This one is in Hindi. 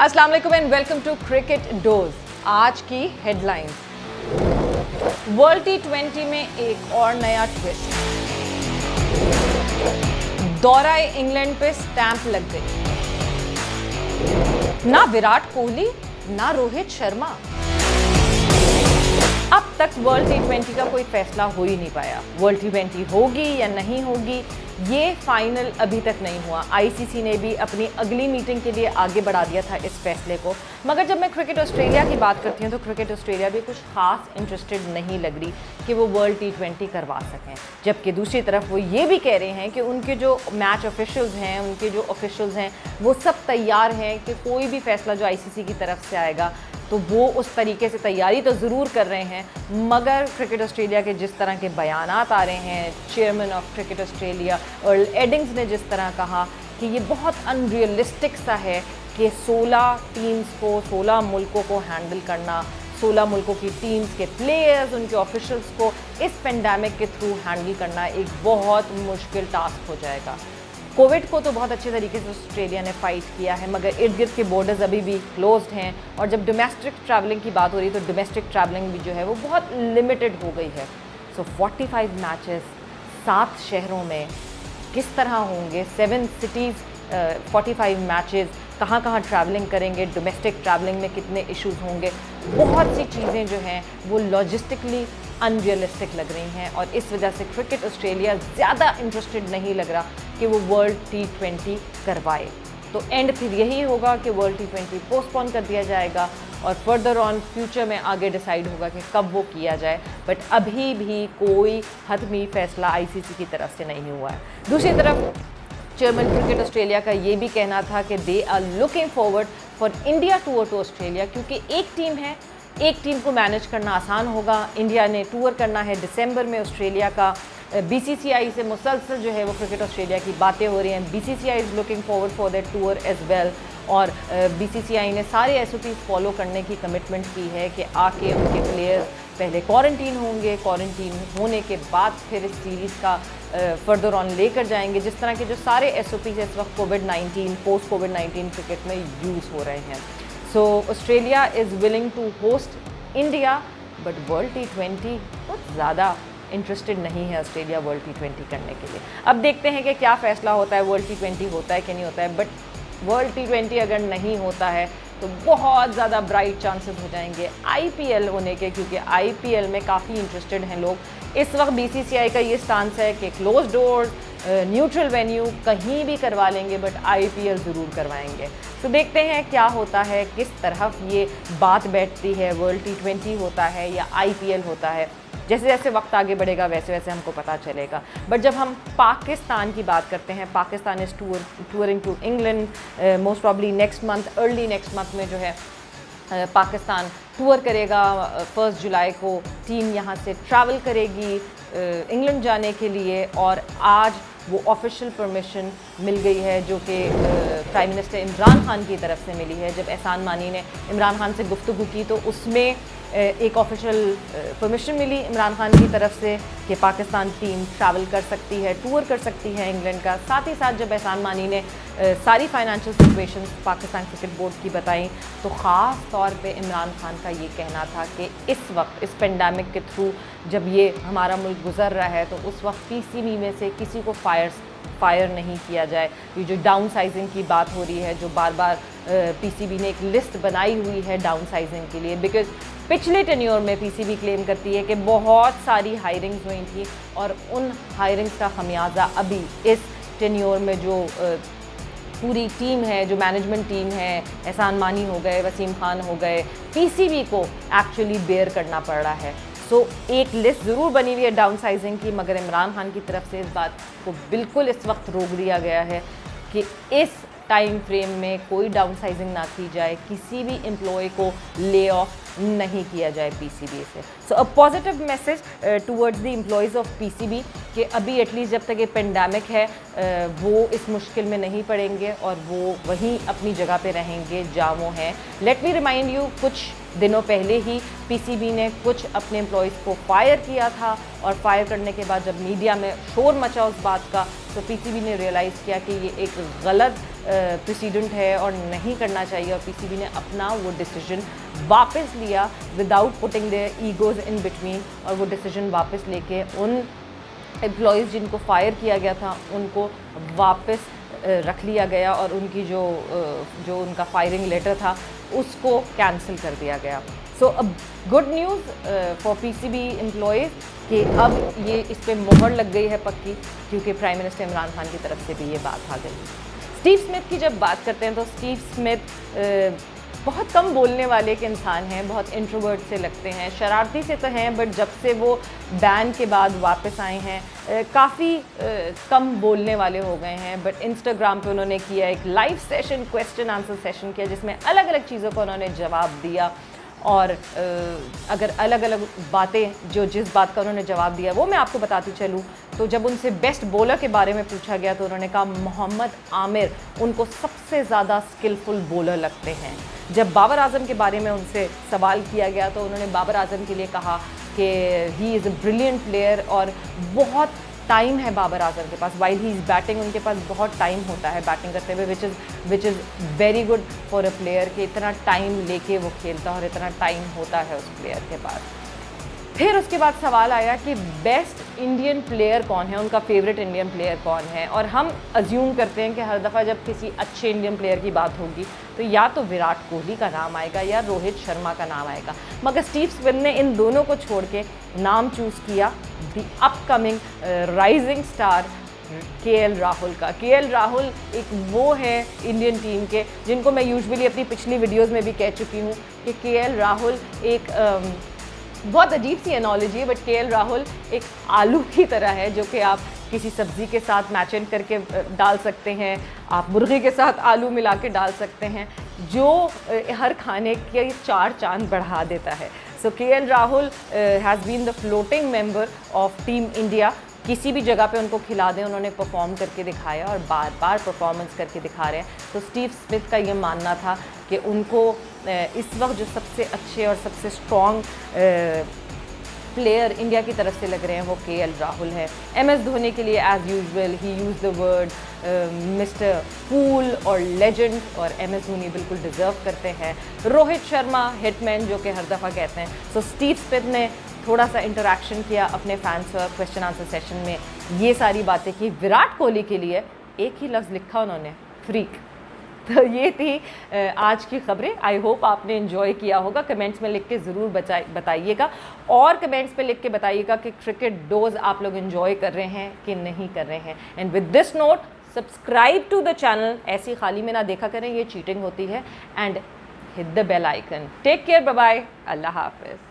अस्सलाम वालेकुम and welcome to cricket dose. आज की हेडलाइंस, वर्ल्ड टी20 में एक और नया ट्विस्ट, दौरा इंग्लैंड पे स्टैंप लग गई, ना विराट कोहली ना रोहित शर्मा। अब तक वर्ल्ड टी20 का कोई फैसला हो ही नहीं पाया। वर्ल्ड टी20 होगी या नहीं होगी ये फाइनल अभी तक नहीं हुआ। आईसीसी ने भी अपनी अगली मीटिंग के लिए आगे बढ़ा दिया था इस फैसले को। मगर जब मैं क्रिकेट ऑस्ट्रेलिया की बात करती हूँ तो क्रिकेट ऑस्ट्रेलिया भी कुछ खास इंटरेस्टेड नहीं लग रही कि वो वर्ल्ड टी20 करवा सकें, जबकि दूसरी तरफ वो ये भी कह रहे हैं कि उनके जो मैच ऑफिशियल्स हैं, उनके जो ऑफिशियल्स हैं, वो सब तैयार हैं कि कोई भी फैसला जो आईसीसी की तरफ से आएगा तो वो उस तरीके से तैयारी तो ज़रूर कर रहे हैं। मगर क्रिकेट ऑस्ट्रेलिया के जिस तरह के बयानात आ रहे हैं, chairman of cricket Australia Earl Eddings ने जिस तरह कहा कि ये बहुत अनरियलिस्टिक सा है कि 16 टीम्स को, 16 मुल्कों को हैंडल करना, 16 मुल्कों की टीम्स के प्लेयर्स, उनके ऑफिशियल्स को इस पेंडेमिक के थ्रू हैंडल करना एक बहुत मुश्किल टास्क हो जाएगा। कोविड को तो बहुत अच्छे तरीके से ऑस्ट्रेलिया ने फाइट किया है, मगर इर्द गिर्द के बॉर्डर्स अभी भी क्लोज्ड हैं और जब डोमेस्टिक ट्रैवलिंग की बात हो रही है तो डोमेस्टिक ट्रैवलिंग भी जो है वो बहुत लिमिटेड हो गई है। सो 45 मैचेस 7 शहरों में किस तरह होंगे, 7 सिटीज़, 45 मैचेस, कहाँ कहाँ ट्रैवलिंग करेंगे, डोमेस्टिक ट्रैवलिंग में कितने इश्यूज होंगे, बहुत सी चीज़ें जो हैं वो लॉजिस्टिकली अनरियलिस्टिक लग रही हैं और इस वजह से क्रिकेट ऑस्ट्रेलिया ज़्यादा इंटरेस्टेड नहीं लग रहा कि वो वर्ल्ड टी20 करवाए। तो एंड फिर यही होगा कि वर्ल्ड टी20 पोस्टपोन कर दिया जाएगा और फर्दर ऑन फ्यूचर में आगे डिसाइड होगा कि कब वो किया जाए। बट अभी भी कोई हतमी फैसला आईसीसी की तरफ से नहीं हुआ है। दूसरी तरफ चेयरमैन क्रिकेट ऑस्ट्रेलिया का ये भी कहना था कि they are looking forward for India tour to Australia, क्योंकि एक टीम है, एक टीम को मैनेज करना आसान होगा। इंडिया ने टूर करना है दिसंबर में ऑस्ट्रेलिया का। बीसीसीआई से मुसलसल जो है वो क्रिकेट ऑस्ट्रेलिया की बातें हो रही हैं। BCCI is looking forward for that tour as well और बीसीसीआई ने सारे एसओपीज़ फॉलो करने की कमिटमेंट की है कि आके उनके प्लेयर्स पहले क्वारंटीन होंगे, क्वारंटीन होने के बाद फिर इस सीरीज़ का फर्दर ऑन लेकर जाएंगे, जिस तरह के जो सारे एसओपीज़ इस वक्त कोविड-19, पोस्ट कोविड-19 क्रिकेट में यूज़ हो रहे हैं। So Australia is willing to host India, but world टी20 बहुत ज़्यादा इंटरेस्टेड नहीं है ऑस्ट्रेलिया वर्ल्ड टी20 करने के लिए। अब देखते हैं कि क्या फ़ैसला होता है, वर्ल्ड टी20 होता है कि नहीं होता है। बट वर्ल्ड टी20 अगर नहीं होता है तो बहुत ज़्यादा ब्राइट चांसेस हो जाएंगे आईपीएल होने के, क्योंकि आईपीएल में काफ़ी इंटरेस्टेड हैं लोग। इस वक्त बीसीसीआई का ये स्टांस है कि क्लोज डोर्स, न्यूट्रल वेन्यू कहीं भी करवा लेंगे बट आईपीएल ज़रूर करवाएंगे। तो देखते हैं क्या होता है, किस तरफ ये बात बैठती है, वर्ल्ड टी20 होता है या आईपीएल होता है। जैसे जैसे वक्त आगे बढ़ेगा वैसे वैसे हमको पता चलेगा। बट जब हम पाकिस्तान की बात करते हैं, Pakistan is touring to England most probably next month, early next month में जो है पाकिस्तान टूर करेगा। 1 जुलाई को टीम यहाँ से ट्रैवल करेगी इंग्लैंड जाने के लिए और आज वो ऑफिशियल परमिशन मिल गई है जो कि प्राइम मिनिस्टर इमरान खान की तरफ से मिली है। जब एहसान मानी ने इमरान खान से गुफ्तगू की तो उसमें एक ऑफिशियल परमिशन मिली इमरान खान की तरफ से कि पाकिस्तान टीम ट्रैवल कर सकती है, टूर कर सकती है इंग्लैंड का। साथ ही साथ जब एहसान मानी ने सारी financial situations Pakistan cricket board की बताई तो ख़ास तौर पे इमरान खान का ये कहना था कि इस वक्त इस पेंडेमिक के थ्रू जब ये हमारा मुल्क गुजर रहा है तो उस वक्त पीसीबी में से किसी को फायर नहीं किया जाए। ये जो डाउन साइजिंग की बात हो रही है, जो बार बार पीसीबी ने एक लिस्ट बनाई हुई है डाउन साइजिंग के लिए, बिकॉज पिछले टेन्योर में पीसीबी क्लेम करती है कि बहुत सारी हायरिंग्स हुई थी और उन हायरिंग्स का खमियाजा अभी इस टेन्योर में जो पूरी टीम है, जो मैनेजमेंट टीम है, एहसान मानी हो गए, वसीम खान हो गए, पीसीबी को एक्चुअली बेयर करना पड़ रहा है। सो एक लिस्ट ज़रूर बनी हुई है डाउन साइजिंग की, मगर इमरान खान की तरफ से इस बात को बिल्कुल इस वक्त रोक दिया गया है कि इस टाइम फ्रेम में कोई डाउन साइजिंग ना की जाए, किसी भी एम्प्लॉय को ले ऑफ नहीं किया जाए पीसीबी से। So a positive message towards the employees of PCB कि अभी एटलीस्ट जब तक ये पेंडेमिक है वो इस मुश्किल में नहीं पड़ेंगे और वो वहीं अपनी जगह पे रहेंगे जहाँ वो हैं। लेट मी रिमाइंड यू, कुछ दिनों पहले ही पीसीबी ने कुछ अपने एम्प्लॉयज़ को फायर किया था और फायर करने के बाद जब मीडिया में शोर मचा उस बात का तो पीसीबी ने रियलाइज़ किया कि ये एक गलत प्रेसिडेंट है और नहीं करना चाहिए, और पीसीबी ने अपना वो डिसीजन वापस लिया without putting their egos in between, और वो डिसीजन वापस लेके उन एम्प्लॉयज़ जिनको फायर किया गया था उनको वापस रख लिया गया, और उनकी जो उनका फायरिंग लेटर था उसको कैंसिल कर दिया गया। सो अब good news for PCB employees कि अब ये इस पे मोहर लग गई है पक्की, क्योंकि प्राइम मिनिस्टर इमरान खान की तरफ से भी ये बात आ गई। स्टीव स्मिथ की जब बात करते हैं तो स्टीव स्मिथ बहुत कम बोलने वाले एक इंसान हैं, बहुत इंट्रोवर्ट से लगते हैं, शरारती से तो हैं, बट जब से वो बैन के बाद वापस आए हैं काफ़ी कम बोलने वाले हो गए हैं। बट इंस्टाग्राम पे उन्होंने किया एक live session, question answer session किया, जिसमें अलग अलग चीज़ों का उन्होंने जवाब दिया, और अगर अलग अलग बातें जिस बात का उन्होंने जवाब दिया वो मैं आपको बताती चलूँ तो जब उनसे बेस्ट बॉलर के बारे में पूछा गया तो उन्होंने कहा मोहम्मद आमिर उनको सबसे ज़्यादा स्किलफुल बॉलर लगते हैं। जब बाबर आजम के बारे में उनसे सवाल किया गया तो उन्होंने बाबर आजम के लिए कहा कि he is a brilliant player, और बहुत टाइम है बाबर आजम के पास, वाइल ही इज़ बैटिंग उनके पास बहुत टाइम होता है बैटिंग करते हुए, which is very good for a player कि इतना टाइम लेके वो खेलता है और इतना टाइम होता है उस प्लेयर के पास। फिर उसके बाद सवाल आया कि बेस्ट इंडियन प्लेयर कौन है, उनका फेवरेट इंडियन प्लेयर कौन है, और हम अज्यूम करते हैं कि हर दफ़ा जब किसी अच्छे इंडियन प्लेयर की बात होगी तो या तो विराट कोहली का नाम आएगा या रोहित शर्मा का नाम आएगा, मगर स्टीव स्मिथ ने इन दोनों को छोड़ के नाम चूज़ किया the upcoming rising star KL Rahul का। केएल राहुल एक वो है इंडियन टीम के जिनको मैं यूजुअली अपनी पिछली वीडियोस में भी कह चुकी हूँ कि केएल राहुल एक बहुत अजीब सी एनोलॉजी है, बट केएल राहुल एक आलू की तरह है जो कि आप किसी सब्ज़ी के साथ मैच इन करके डाल सकते हैं, आप मुर्गी के साथ आलू मिला के डाल सकते हैं, जो हर खाने के 4 चांद बढ़ा देता है। So KL Rahul has been the floating member of team India. किसी भी जगह पे उनको खिला दें उन्होंने परफॉर्म करके दिखाया और बार बार परफॉर्मेंस करके दिखा रहे हैं। तो स्टीव स्मिथ का ये मानना था कि उनको इस वक्त जो सबसे अच्छे और सबसे स्ट्रॉन्ग प्लेयर इंडिया की तरफ से लग रहे हैं वो केएल राहुल है। एमएस धोनी के लिए as usual he use the word mister cool और लेजेंड, और एमएस धोनी बिल्कुल डिज़र्व करते हैं। रोहित शर्मा हिटमैन जो कि हर दफ़ा कहते हैं। सो स्टीव स्मिथ ने थोड़ा सा इंटरेक्शन किया अपने फैंस और क्वेश्चन आंसर सेशन में, ये सारी बातें की। विराट कोहली के लिए एक ही लफ्ज़ लिखा उन्होंने, फ्रीक। तो ये थी आज की खबरें। आई होप आपने एंजॉय किया होगा। कमेंट्स में लिख के ज़रूर बताइएगा, और कमेंट्स पे लिख के बताइएगा कि क्रिकेट डोज आप लोग एंजॉय कर रहे हैं कि नहीं कर रहे हैं। And with this note, subscribe to the channel, ऐसी खाली में ना देखा करें, ये चीटिंग होती है। And hit the bell icon. Take care, bye bye, अल्लाह हाफिज़।